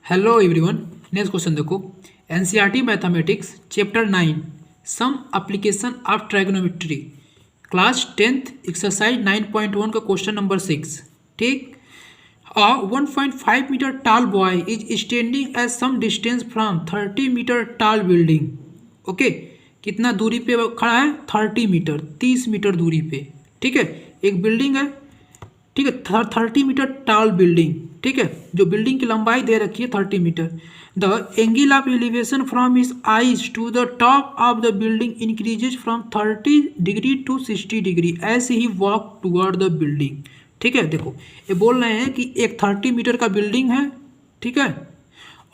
Hello everyone. Next question देखो। NCERT mathematics chapter 9 some application of trigonometry class 10th exercise 9.1 का question number 6। ठीक। 1.5 meter tall boy is standing at some distance from 30 meter tall building. Okay, कितना दूरी पे खड़ा है? 30 metre, 30 metre दूरी पे। ठीक है, एक बिल्डिंग है। ठीक है, 30 मीटर टाल बिल्डिंग। ठीक है, जो बिल्डिंग की लंबाई दे रखी है 30 meter. The angle of elevation from his eyes to the top of the building increases from 30 degree to 60 degree as he walk toward the building. ठीक है, देखो ये बोल रहे हैं कि एक 30 मीटर का बिल्डिंग है। ठीक है,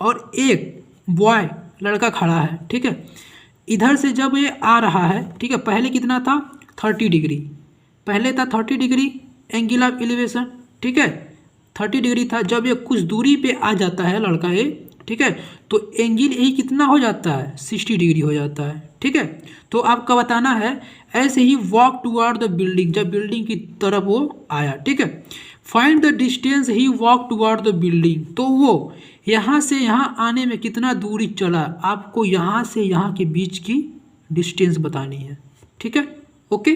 और एक बॉय लड़का खड़ा है। ठीक है, इधर से जब ये आ रहा है, ठीक है, पहले कितना था? 30 डिग्री। पहले था 30 डिग्री एंगल ऑफ एलिवेशन। ठीक है, 30 डिग्री था। जब ये कुछ दूरी पे आ जाता है लड़का ये, ठीक है, तो एंगल यही कितना हो जाता है? 60 डिग्री हो जाता है। ठीक है, तो आपका बताना है ऐसे ही वॉक टुवर्ड द बिल्डिंग, जब बिल्डिंग की तरफ वो आया। ठीक है, find the distance he walk toward the building. तो वो यहाँ से यहाँ आने में कितना दूरी चला, आपको यहाँ से यहाँ के बीच की डिस्टेंस बतानी है। ठीक है, ओके,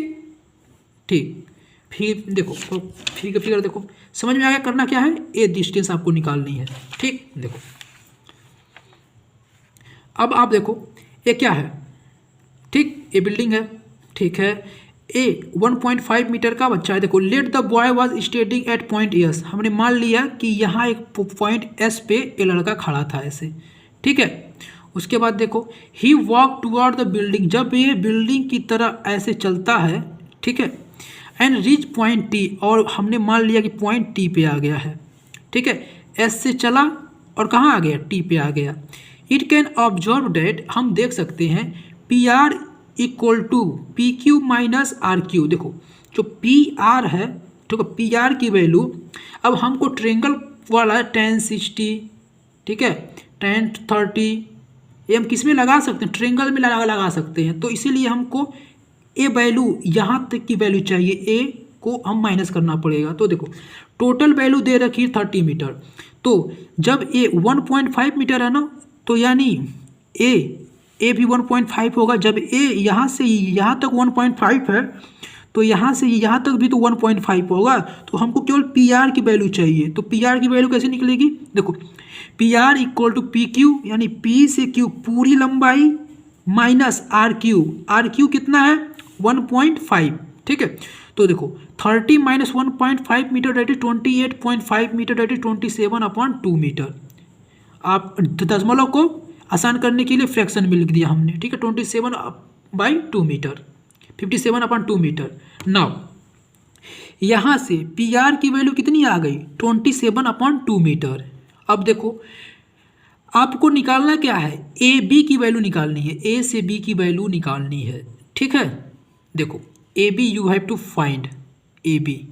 ठीक। फिर देखो, फिगर देखो, समझ में आ गया करना क्या है? ये डिस्टेंस आपको निकालनी है। ठीक, देखो अब आप देखो ये क्या है। ठीक, ये बिल्डिंग है। ठीक है, ए 1.5 मीटर का बच्चा है। देखो, let the boy was standing at point S. हमने मान लिया कि यहाँ एक पॉइंट एस पे ये लड़का खड़ा था ऐसे। ठीक है, उसके बाद देखो ही वॉक टुवर्ड द बिल्डिंग, जब ये बिल्डिंग की तरह ऐसे चलता है। ठीक है, एंड रीच पॉइंट टी, और हमने मान लिया कि पॉइंट टी पे आ गया है। ठीक है, एस से चला और कहाँ आ गया? टी पे आ गया। इट कैन ऑब्जर्व डेट, हम देख सकते हैं P R equal to P Q minus R Q. देखो जो पी आर है, ठीक है, पी आर की वैल्यू अब हमको ट्रेंगल वाला tan 60, ठीक है, tan 30, ये हम किस में लगा सकते हैं? ट्रेंगल में लगा सकते हैं। तो इसीलिए हमको ए वैल्यू यहाँ तक की वैल्यू चाहिए, ए को हम माइनस करना पड़ेगा। तो देखो टोटल वैल्यू दे रखी है 30 मीटर। तो जब ए 1.5 मीटर है ना, तो यानी ए भी 1.5 होगा। जब ए यहाँ से यहाँ तक 1.5 है, तो यहाँ से यहाँ तक भी तो 1.5 होगा। तो हमको केवल पी आर की वैल्यू चाहिए। तो पी आर की वैल्यू कैसे निकलेगी? देखो P R equal to P Q, यानी पी से क्यू पूरी लंबाई माइनस आर क्यू कितना है? 1.5। ठीक है, तो देखो 30 minus 1.5 meter that is 28.5 meter that is 27/2 meter. आप दशमलव को आसान करने के लिए फ्रैक्शन में लिख दिया हमने। ठीक है, 27/2 मीटर, 57/2 मीटर। नाउ यहाँ से पी आर की वैल्यू कितनी आ गई? 27/2 मीटर। अब देखो आपको निकालना क्या है? ए बी की वैल्यू निकालनी है, ए से बी की वैल्यू निकालनी है। ठीक है, देखो A B you have to find A B.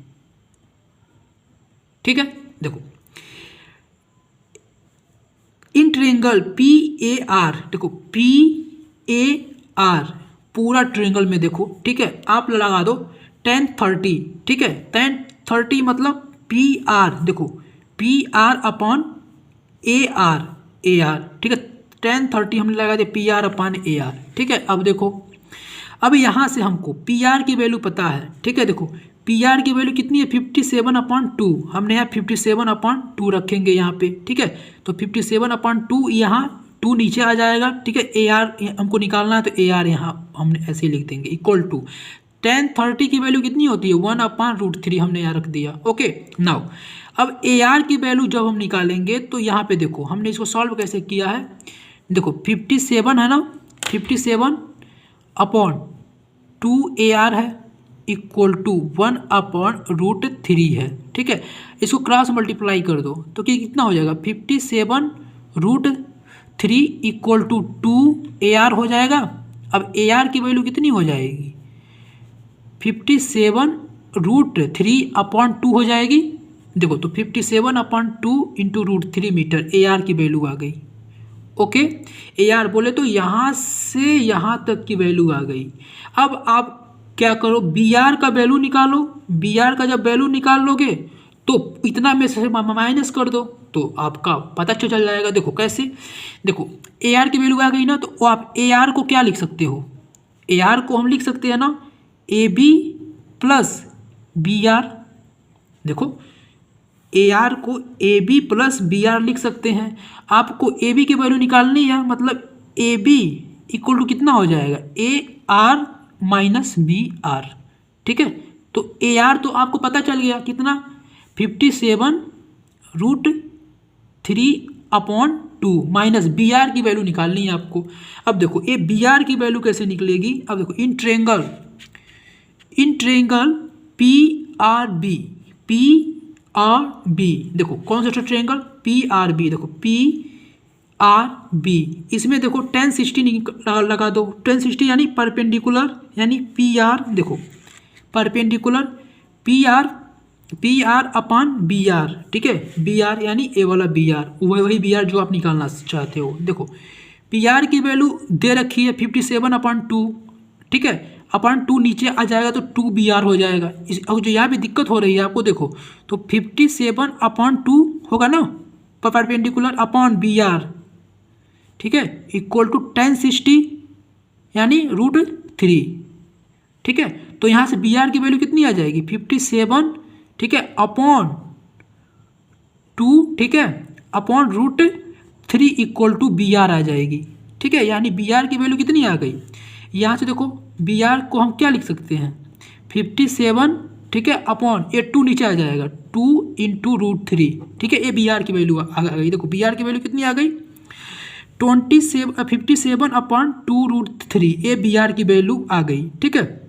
ठीक है, देखो इन ट्रेंगल पी ए आर, देखो पी ए आर पूरा ट्रेंगल में देखो। ठीक है, आप लगा दो tan 30। ठीक है, tan 30 मतलब पी आर, देखो P are upon A R, A R. ठीक है, tan 30 हमने लगा दिया P R upon A R. ठीक है, अब देखो अब यहाँ से हमको पी आर की वैल्यू पता है। ठीक है, देखो पी आर की वैल्यू कितनी है? 57/2। हमने यहाँ 57/2 रखेंगे यहाँ पे। ठीक है, तो 57/2 यहाँ 2 नीचे आ जाएगा। ठीक है, ए आर हमको निकालना है, तो ए आर यहाँ हमने ऐसे ही लिख देंगे इक्वल टू tan 30 की वैल्यू कितनी होती है? 1/√3 हमने यहाँ रख दिया। ओके, नाउ अब ए आर की वैल्यू जब हम निकालेंगे तो यहाँ पे देखो हमने इसको सॉल्व कैसे किया है। देखो 57 है ना, 57/2 ए आर है इक्वल टू 1/√3 है। ठीक है, इसको क्रॉस मल्टीप्लाई कर दो तो कितना हो जाएगा? 57√3 इक्वल टू 2 ए आर हो जाएगा। अब ए आर की वैल्यू कितनी हो जाएगी? 57√3/2 हो जाएगी। देखो तो 57/2 इंटू √3 मीटर ए आर की वैल्यू आ गई। ओके, ए आर बोले तो यहाँ से यहाँ तक की वैल्यू आ गई। अब आप क्या करो? बी आर का वैल्यू निकालो। बी आर का जब वैल्यू निकाल लोगे तो इतना में से माइनस कर दो। तो आपका पता चल जाएगा। देखो कैसे, देखो ए आर की वैल्यू आ गई ना, तो आप ए आर को क्या लिख सकते हो, ए आर को हम लिख सकते हैं ना A B plus B R. देखो ए आर को A B plus B R लिख सकते हैं। आपको ए बी की वैल्यू निकालनी है, मतलब ए बी इक्वल टू कितना हो जाएगा, A R minus B R. ठीक है, तो ए आर तो आपको पता चल गया कितना, 57√3/2 माइनस बी आर की वैल्यू निकालनी है आपको। अब देखो ये बी आर की वैल्यू कैसे निकलेगी, अब देखो इन ट्रेंगल पी आर बी, देखो कौन सा ट्रेंगल पी आर बी, देखो पी आर बी, इसमें देखो tan 60 लगा दो, tan 60 यानी परपेंडिकुलर, यानी पी आर, देखो परपेंडिकुलर पी आर अपान बी आर। ठीक है, बी आर यानी ए वाला बी आर, वही बी आर जो आप निकालना चाहते हो। देखो पी आर की वैल्यू दे रखी है 57/2। ठीक है, अपन 2 नीचे आ जाएगा तो 2 बी आर हो जाएगा। इस और जो यहाँ पे दिक्कत हो रही है आपको, देखो तो 57/2 होगा ना परपेंडिकुलर अपॉन बी आर। ठीक है, इक्वल टू tan 60 यानी √3। ठीक है, तो यहाँ से बी आर की वैल्यू कितनी आ जाएगी 57, ठीक है, अपॉन 2, ठीक है, upon √3 equal to B R आ जाएगी। ठीक है, यानी बी आर की वैल्यू कितनी आ गई, यहाँ से देखो बी आर को हम क्या लिख सकते हैं 57, ठीक है, अपॉन ये 2 नीचे आ जाएगा 2 × √3। ठीक है, ये बी आर की वैल्यू आ गई। देखो बी आर की वैल्यू कितनी आ गई 57/2√3, ये बी आर की वैल्यू आ गई। ठीक है,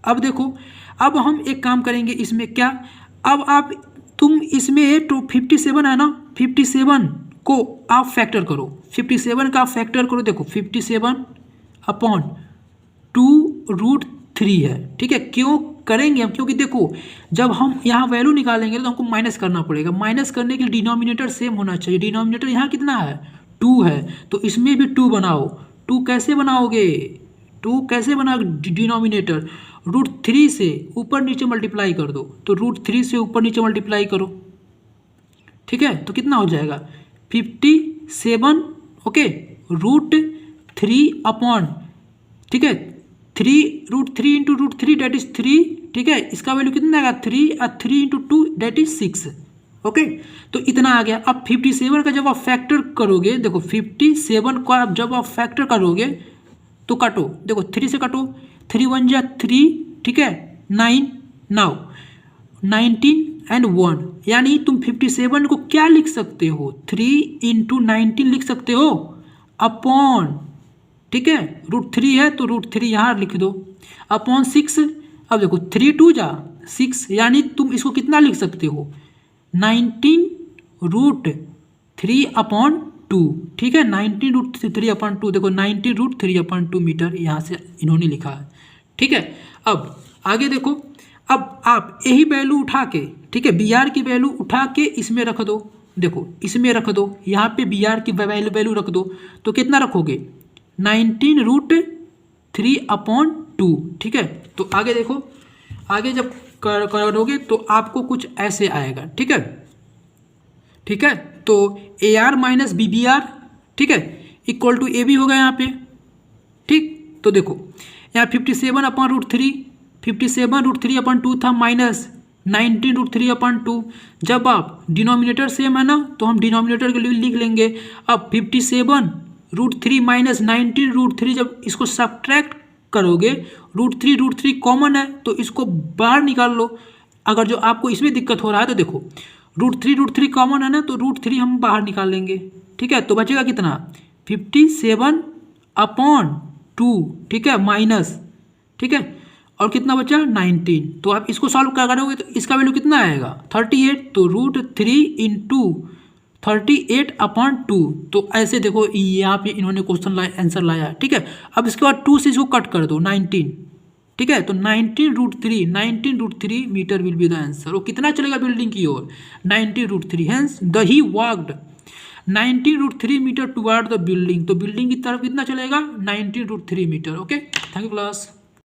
अब देखो अब हम एक काम करेंगे इसमें क्या, अब तुम इसमें तो 57 है ना, 57 को आप फैक्टर करो, 57 का आप फैक्टर करो। देखो 57/2√3 है। ठीक है, क्यों करेंगे हम, क्योंकि देखो जब हम यहाँ वैल्यू निकालेंगे तो हमको माइनस करना पड़ेगा। माइनस करने के लिए डिनोमिनेटर सेम होना चाहिए। डिनोमिनेटर यहाँ कितना है 2 है, तो इसमें भी 2 बनाओ। 2 कैसे बनाओगे, 2 कैसे बनाओगे डिनोमिनेटर √3 से ऊपर नीचे मल्टीप्लाई कर दो, तो √3 से ऊपर नीचे मल्टीप्लाई करो। ठीक है, तो कितना हो जाएगा 57, ओके, √3 अपॉन, ठीक है, 3 × √3 डेट इज 3। ठीक है, इसका वैल्यू कितना आएगा 3 और 3 × 2 डेट इज 6। ओके, तो इतना आ गया। अब 57 का जब आप फैक्टर करोगे, देखो 57 का जब आप फैक्टर करोगे तो काटो, देखो 3 से काटो, 3 × 1 = 3, ठीक है, 9, नाउ 19 एंड 1, यानी तुम 57 को क्या लिख सकते हो 3 × 19 लिख सकते हो अपॉन, ठीक है, √3 है तो √3 यहाँ लिख दो, अपॉन 6। अब देखो 3 × 2 = 6, यानी तुम इसको कितना लिख सकते हो 19√3/2। ठीक है, 19√3/2, देखो 19√3/2 मीटर यहाँ से इन्होंने लिखा है। ठीक है, अब आगे देखो, अब आप यही वैल्यू उठा के, ठीक है, बी आर की वैल्यू उठा के इसमें रख दो। देखो इसमें रख दो, यहाँ पे बी आर की वैल्यू रख दो, तो कितना रखोगे 19√3/2। ठीक है, तो आगे देखो, आगे जब करोगे तो आपको कुछ ऐसे आएगा। ठीक है, ठीक है, तो A R minus B B R, ठीक है, इक्वल टू ए बी होगा यहाँ पे। ठीक, तो देखो यहाँ 57/√3, 57√3/2 था, माइनस 19√3/2। जब आप डिनोमिनेटर सेम है ना, तो हम डिनोमिनेटर के लिए लिख लेंगे। अब 57√3 माइनस 19√3, जब इसको सब्ट्रैक्ट करोगे, √3 कॉमन है तो इसको बाहर निकाल लो। अगर जो आपको इसमें दिक्कत हो रहा है तो देखो √3 कॉमन है ना, तो √3 हम बाहर निकाल लेंगे। ठीक है, तो बचेगा कितना 57/2, ठीक है, माइनस, ठीक है, और कितना बचा 19। तो आप इसको सॉल्व करोगे तो इसका वैल्यू कितना आएगा 38, तो √3 × 38/2। तो ऐसे देखो यहाँ पे इन्होंने क्वेश्चन आंसर लाया। ठीक है, अब इसके बाद 2 से इसको कट कर दो 19। ठीक है, तो 19√3 metre will be the answer. वो कितना चलेगा बिल्डिंग की ओर 19√3, hence the he walked 19√3 metre toward the building. तो बिल्डिंग की तरफ कितना चलेगा 19√3 metre. Okay, thank you class.